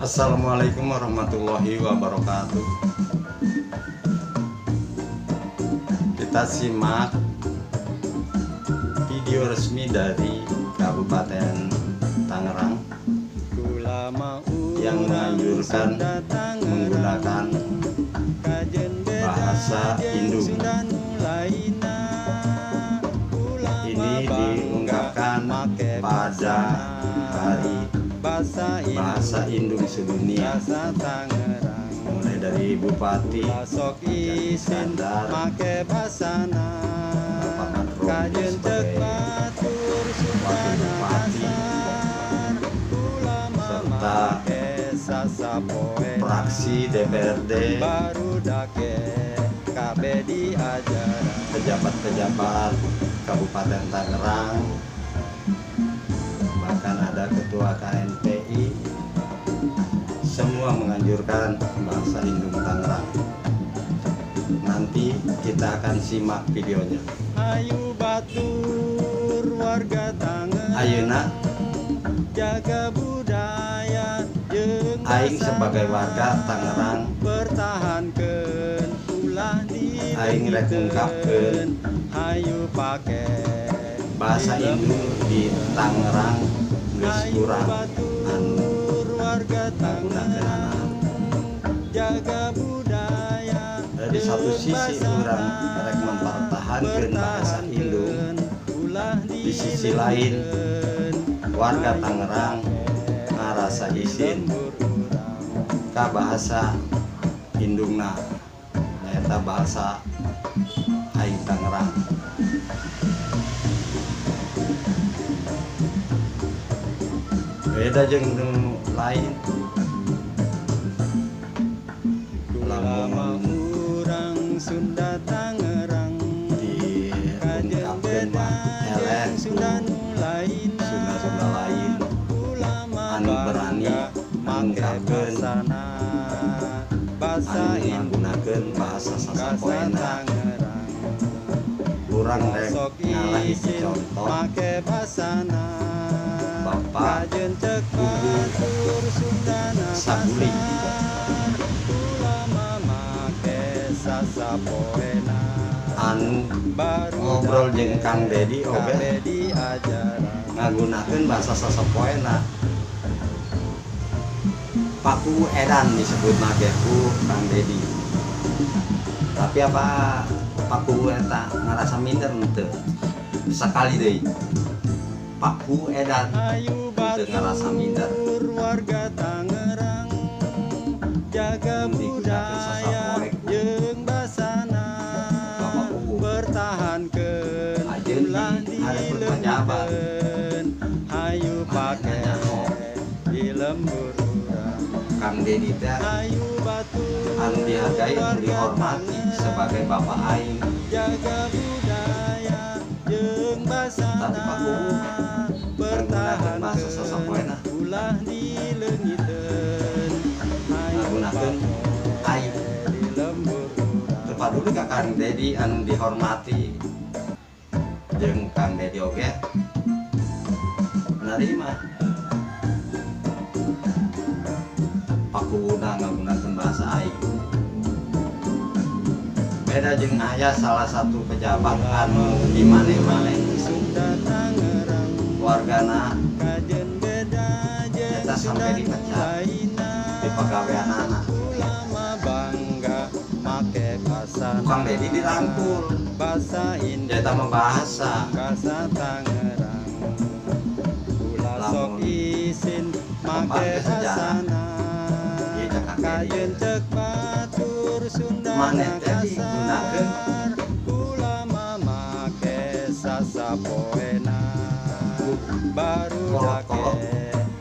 Assalamualaikum warahmatullahi wabarakatuh. Kita simak video resmi dari Kabupaten Tangerang yang menganjurkan menggunakan bahasa Indung. Ini diungkapkan pada Hari Bahasa Indung Sedunia, mulai dari Bupati, Iskandar, Bapak Madroni sebagai Wakil Bupati, serta fraksi DPRD, pejabat-pejabat Kabupaten Tangerang, bahkan ada ketua KNPI, semua menganjurkan bahasa Indung Tangerang. Nanti kita akan simak videonya. Ayu batur warga Tangerang, Ayeuna jaga budaya jeung aing sebagai warga Tangerang, pertahankeun ulah di aing rek ngungkapkeun ayu pake bahasa Indung di Tangerang geus kurang anu warga ngagunakeun anak. jaga budaya. Di satu sisi orang rek mempertahankeun bahasa Indung, di sisi lain warga Tangerang ngarasa izin ka bahasa Indungna, nyaeta bahasa aing Tangerang. Beda jeung nu lain. Lamun Urang Sunda Tangerang diungkapkeun mah eleh Sunda ku Sunda lain anu berani mengungkapkeun anu ngagunakeun bahasa sasapoena. Urang rek ngalah hiji contoh, Bapak Gubernur Sabuli anu ngobrol jeung Kang Dedi oge ngagunakeun bahasa sasapoena. Paku edan disebut nage ku Kang Dedi. Tapi apa Paku eta ngarasa minder henteu? Sakali deui. Paku edan henteu ngarasa minder. Warga Tangerang jaga budaya jeung basana pertahankeun ulah di leungkeun hayu pake di lembur Kang Dedi teh anu dihargai, anu dihormati sebagai bapak aing. jaga budaya jeung basana Tapi Paku menggunakeun bahasa sasapoena, ulah di leungiteun ngagunakeun aing. di lembur Teu paduli ka Kang Dedi anu dihormati jeung Kang Dedi oge narima. Pakuna ngagunakeun bahasa aing. Beda jeung aya salah satu pejabat anu di maneh-maneh Sunda Tangerang wargana kajen beda eta sampai dipecat di pagaweanana. ulama bangga make bahasa Kang Dedi dirangkul, bahasa Indah eta mah bahasa. bahasa Tangerang ulah sok Lamun izin make kembali ke sejarah, bahasana ieu cak Kang Dedi. kajen cek batur Sunda Maneh teh digunakeun ulama make sasapoena baru kolot-kolot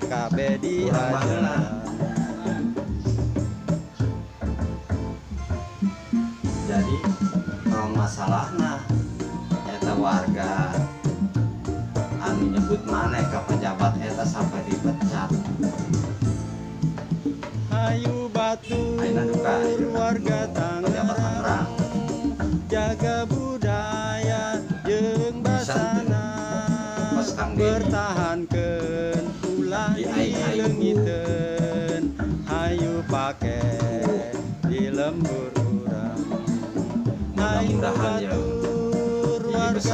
kabeh urang baheula. Jadi kalau masalahna eta warga anu nyebut maneh ka pejabat eta sampai dipecat. Ayu batur Ayeuna duka warga pejabat Tangerang jaga budaya jeung basana Mas Kang Dedi pertahankeun ulah di aing-aing dileungiteun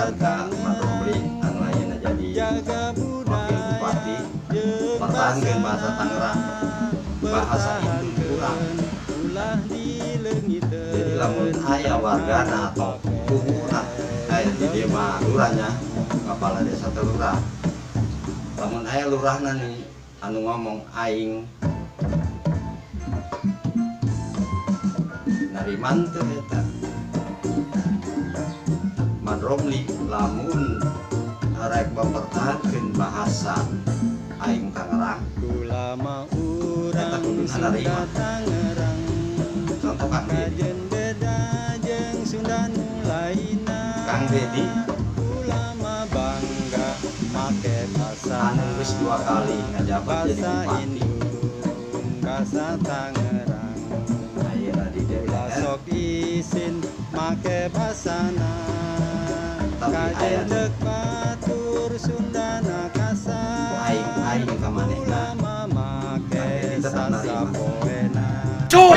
warga Madromli anu ayeuna jadi wakil bupati pertahankeun bahasa Tangerang, bahasa induk urang. Jadi lamun aya wargana atau kuhuna aya di dieu mah lurahnya kepala desa teh lurah. Lamun aya lurahna nih anu ngomong aing nariman teu eta Madromli lamun rek mempertahankeun bahasa aing Tangerang eta kuduna narima. Contoh Kang Dedi anu geus 2 kali ngajabat jadi bupati ayeuna di DPR tapi aya aing ka manehna Dedi tetap narima. Cuk,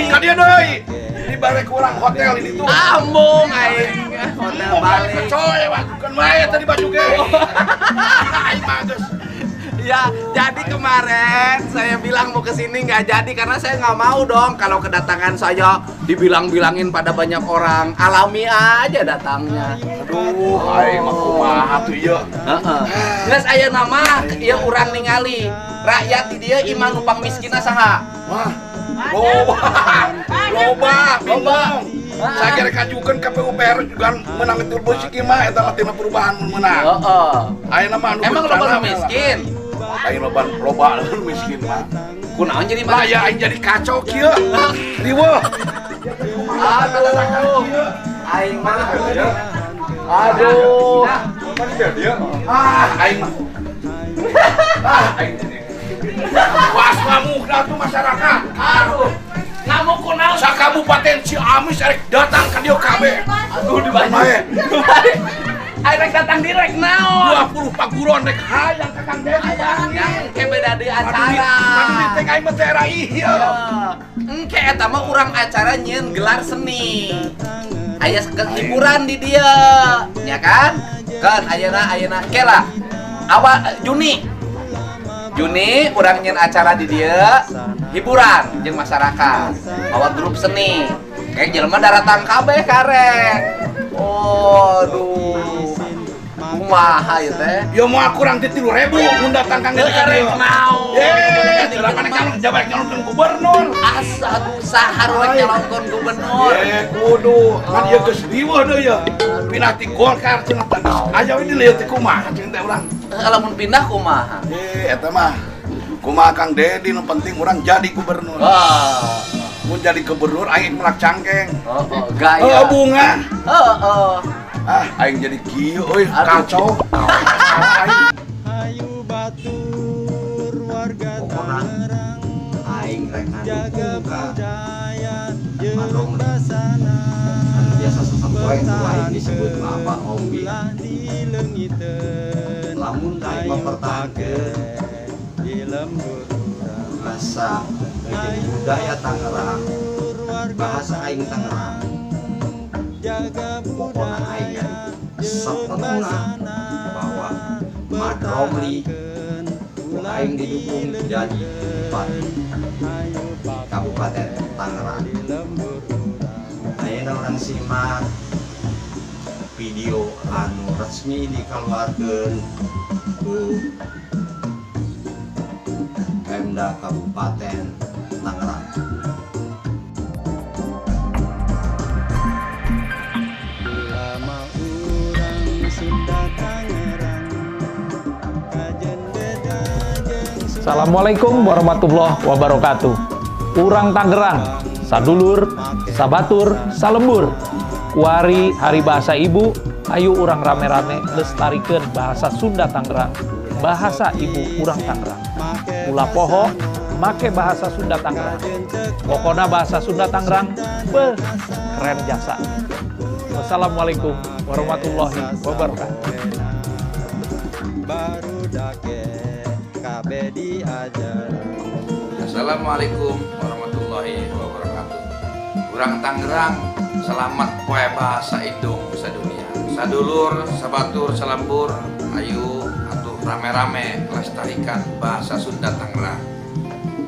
ka dieu deui. Di balik kurang hotel ini tuh. Ambung aing hotel balik. Coy, bukan wae tadi baju ge. Aing mah geus. Ya, jadi kemarin saya bilang mau kesini nggak jadi karena saya nggak mau dong kalau kedatangan saya dibilang-bilangin pada banyak orang. Alami aja datangnya. Aduh, aing mah kumaha tuh ieu. Heeh. Geus aya nama ieu urang ningali. Rakyat di dieu imah numpang miskinna saha? Wah. Loba. Saya kira kajukeun ka PUPR juga menang itu beusi kieu mah eta mah tina perubahan mun meunang. Heeh. Ayeuna mah anu Emang loba miskin? Aing loba miskin mah. Kunaon jadi Lah miskin? ya aing jadi kacau kieu. Riweuh. Aduh. Aing mah. Aduh. Aing mah. Aing was ngamukna tuh masyarakat. Aduh. Ngamuk kunaon? Sakabupaten Ciamis arek datang ka dieu kabeh. Aduh dibayar. Ayo datang direk naon? 20 paguron rek hayang ka Kang Dedi. Yang ke beda di acara. Aduh teh aing mah teh era ieu. Engke eta mah urang acara nyeun gelar seni. Aya hiburan di dia, ya kan? Kan ayeuna ke lah. Awal Juni urang nyeun acara di dia, hiburan jeung masyarakat. Bawa grup seni. Kayak jelema daratang kabeh karek. Aduh. Kumaha ieu teh? Ya moal kurang ti 3.000 mun datang Kang Dedi ka dieu. Silakan Kang jabat nyalonkeun gubernur. Asa saharua nyalonkeun gubernur. Kudu kan ieu geus riweuh deui ya. Pindah ti Golkar cenah teh. Aya we di leutik kumaha cenah teh urang. Lamun pindah kumaha? Eta mah kumaha Kang Dedi nu penting urang jadi gubernur. Wah. Mun jadi gubernur aing melak cangkeng. Gaya. Bunga. Heeh. Aing jadi kieu euy, Aduh. kacau. Ayu batur warga Pokona Tangerang, aing rek jaga ngandung ka budaya jeung Madromli basana. anu biasa sasampoe ku aing disebut mah Pak Ombi. Ulah dileungiteun, Lamun aing mempertahankeun di lembur urang. bahasa jadi budaya Tangerang, bahasa aing Tangerang, Jaga pokona aing budaya sepenuhna bahwa Madromli aing didukung jadi bupati Kabupaten Tangerang. Ayeuna urang simak video anu resmi dikeluarkeun ku Pemda Kabupaten Tangerang. Lama urang Sunda Tangerang, kajen beda jeung Sunda. Assalamualaikum warahmatullahi wabarakatuh. Urang Tangerang, sadulur, sabatur, salembur. Kuari hari bahasa ibu, ayo urang rame-rame lestarikan bahasa Sunda Tangerang. Bahasa ibu urang Tangerang. Ulah poho, make bahasa Sunda Tangerang. Pokona bahasa Sunda Tangerang, keren jasa. Wassalamualaikum warahmatullahi wabarakatuh. Baru dake kabeh diajar. Assalamualaikum warahmatullahi wabarakatuh. Urang Tangerang, selamat poe bahasa indung sadunia. sadulur, sabatur, salambur, ayo atuh rame-rame lestarikan bahasa Sunda Tangerang.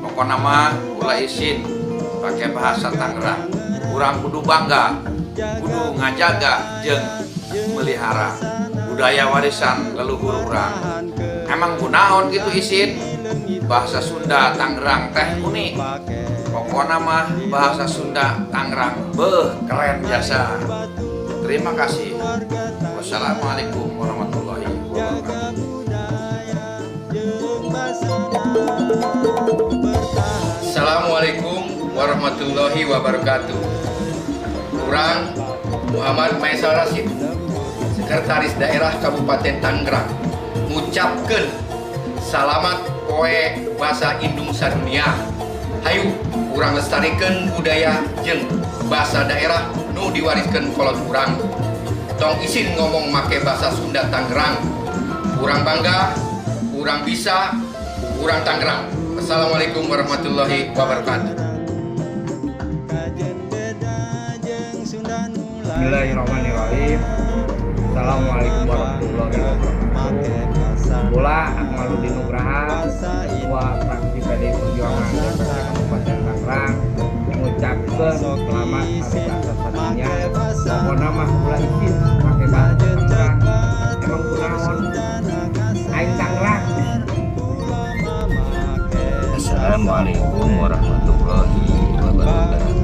Pokoknya mah ulah izin pakai bahasa Tangerang. Urang kudu bangga, kudu ngajaga jeung melihara budaya warisan leluhur urang. Emang kunaon gitu izin bahasa Sunda Tangerang teh unik. Pokoknya mah bahasa Sunda Tangerang beuh keren biasa. Terima kasih. Wassalamualaikum warahmatullahi wabarakatuh. Assalamualaikum warahmatullahi wabarakatuh. Urang Muhammad Maisal Rasid, Sekretaris Daerah Kabupaten Tangerang, ngucapkeun salamat poe basa Indung Sadunia. Hayu urang lestarikeun budaya jeung basa daerah nu diwariskeun kolot urang. Tong isin ngomong make basa Sunda Tangerang. Urang bangga, urang bisa, urang Tangerang. Assalamualaikum warahmatullahi wabarakatuh. Bismillahirrahmanirrahim. Assalamualaikum warahmatullahi wabarakatuh. Bola Akmaludin Nugraha, Ketua Fraksi PDI Perjuangan DPRD Kabupaten Tangerang, mengucapkan selamat Hari Bahasa Sadunia. Pokoknya mah ulah izin pakai bahasa Tangerang. Emang kunaon aing Tangerang. Assalamualaikum warahmatullahi wabarakatuh.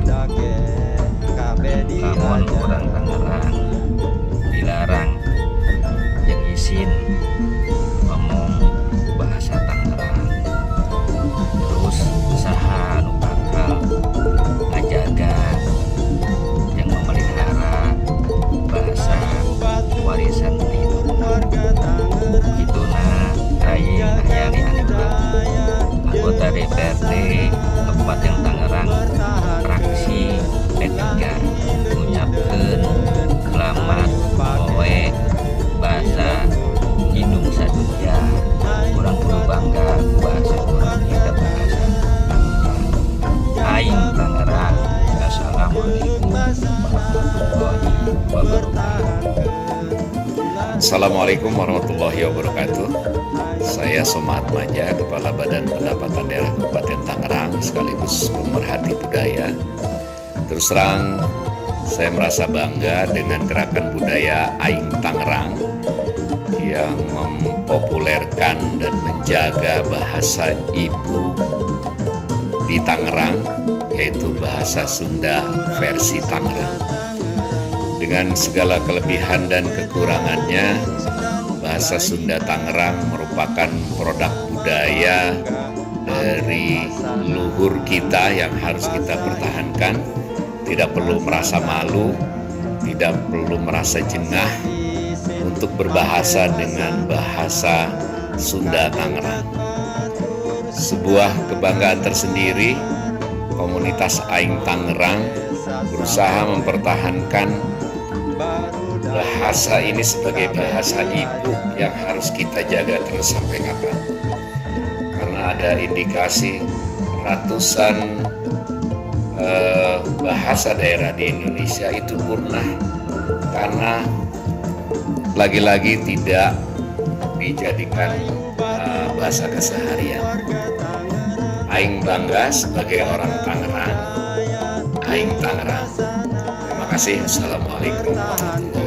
Kamu orang Tangerang dilarang yang izin ngomong bahasa Tangerang. Terus usaha nu bakal ngajaga yang memelihara bahasa warisan leluhur. Kituna aing Ahyani Anibang, anggota DPRD Kabupaten Tangerang, fraksi P3, mengucapkan selamat poe bahasa Indung Sadunia. Urang kudu bangga bahasa urang eta bahasa aing Tangerang. Assalamualaikum warahmatullahi wabarakatuh. Assalamualaikum warahmatullahi wabarakatuh. Saya Somat Maja, Kepala Badan Pendapatan Daerah Kabupaten Tangerang sekaligus pemerhati budaya. Terus terang, saya merasa bangga dengan gerakan budaya Aing Tangerang yang mempopulerkan dan menjaga bahasa ibu di Tangerang, yaitu bahasa Sunda versi Tangerang. Dengan segala kelebihan dan kekurangannya, bahasa Sunda Tangerang merupakan produk budaya dari leluhur kita yang harus kita pertahankan. Tidak perlu merasa malu, tidak perlu merasa jengah untuk berbahasa dengan bahasa Sunda Tangerang. Sebuah kebanggaan tersendiri, komunitas Aing Tangerang berusaha mempertahankan bahasa ini sebagai bahasa ibu yang harus kita jaga terus sampai kapan. Karena ada indikasi ratusan bahasa daerah di Indonesia itu punah karena lagi-lagi tidak dijadikan bahasa keseharian. Aing bangga sebagai orang Tangerang, Aing Tangerang. Terima kasih. Assalamualaikum warahmatullahi wabarakatuh.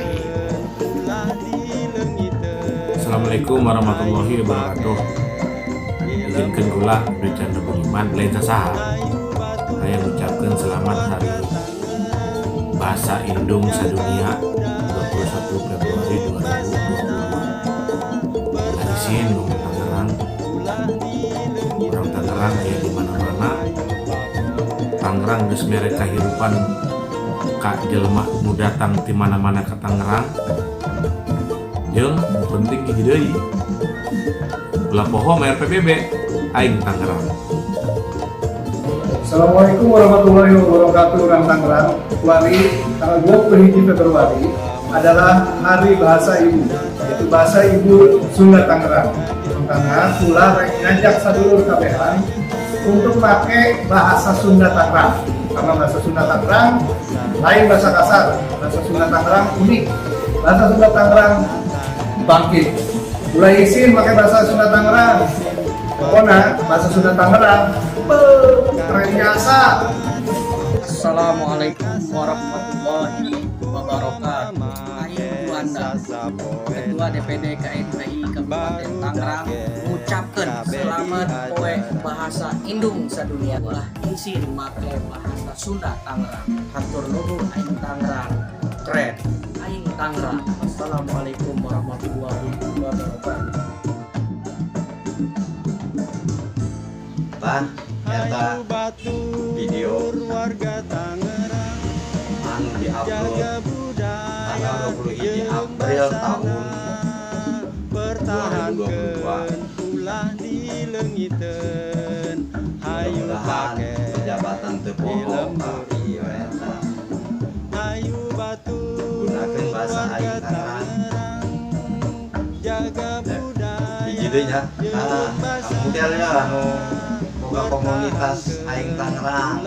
Assalamualaikum warahmatullahi wabarakatuh. Izinkan kula bercanda beriman lain sasaha. Saya mengucapkan selamat Hari Bahasa Indung Sadunia 21 Februari 2022. Laisin ngomong Tangerang. Orang Tangerang aya di mana-mana. Tangerang geus mere kahirupan ka jelema nu datang ti mana-mana ka Tangerang. Jeung penting hiji deui. Ulah poho mayar PBB Aing Tangerang. Assalamualaikum warahmatullahi wabarakatuh. Orang Tangerang, Wari tanggal 21 Februari adalah Hari Bahasa Ibu, yaitu bahasa ibu Sunda Tangerang. Karena pula ngajak sadulur kabehan untuk pakai bahasa Sunda Tangerang. Karena bahasa Sunda Tangerang lain bahasa kasar, bahasa Sunda Tangerang unik. bahasa Sunda Tangerang bangkit. Mulai izin pakai bahasa Sunda Tangerang. Pokoknya bahasa Sunda Tangerang keren biasa. Assalamualaikum warahmatullahi wabarakatuh. Aing Juanda, Ketua DPD KNPI Kabupaten Tangerang, mengucapkan selamat poe bahasa Indung sadunia. Ulah izin make bahasa Sunda Tangerang. Hatur nuhun aing Tangerang. Keren. Aing Tangerang. Assalamualaikum warahmatullahi wabarakatuh. Pak, eta video anu diupload tanggal 21 April tahun 2022. Mudah-mudahan jabatan teu bohong ieu eta. Gunakeun bahasa aing Tangerang. Hiji deui nya. Kemudian ya anu boga komunitas aing Tangerang.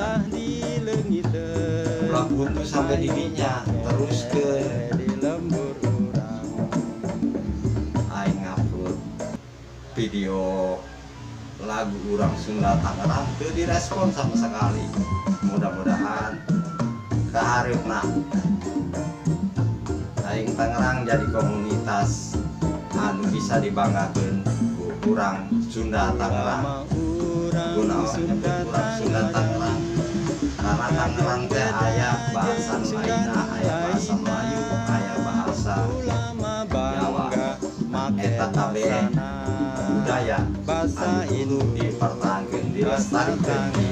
Ulah buntu sampai didinya terus ke aing upload video lagu urang Sunda Tangerang teu direspon sama sekali. Mudah-mudahan kahareupna aing Tangerang jadi komunitas anu bisa dibanggakeun ku urang Sunda Tangerang. Gunawan nyebut urang Sunda Tangerang karena Tangerang teh aya bahasa lainna, aya bahasa Melayu, aya bahasa Jawa. Eta kabeh budaya anu kudu dipertahankeun, dilestarikeun di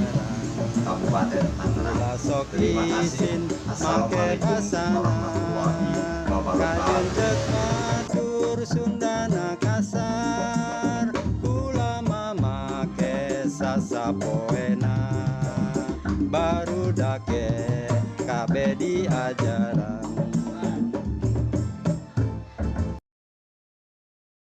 Kabupaten Tangerang. Terima kasih. Assalamualaikum warahmatullahi wabarakatuh. Sundana kasar ulama make sasapoena baru dake kabeh diajaran.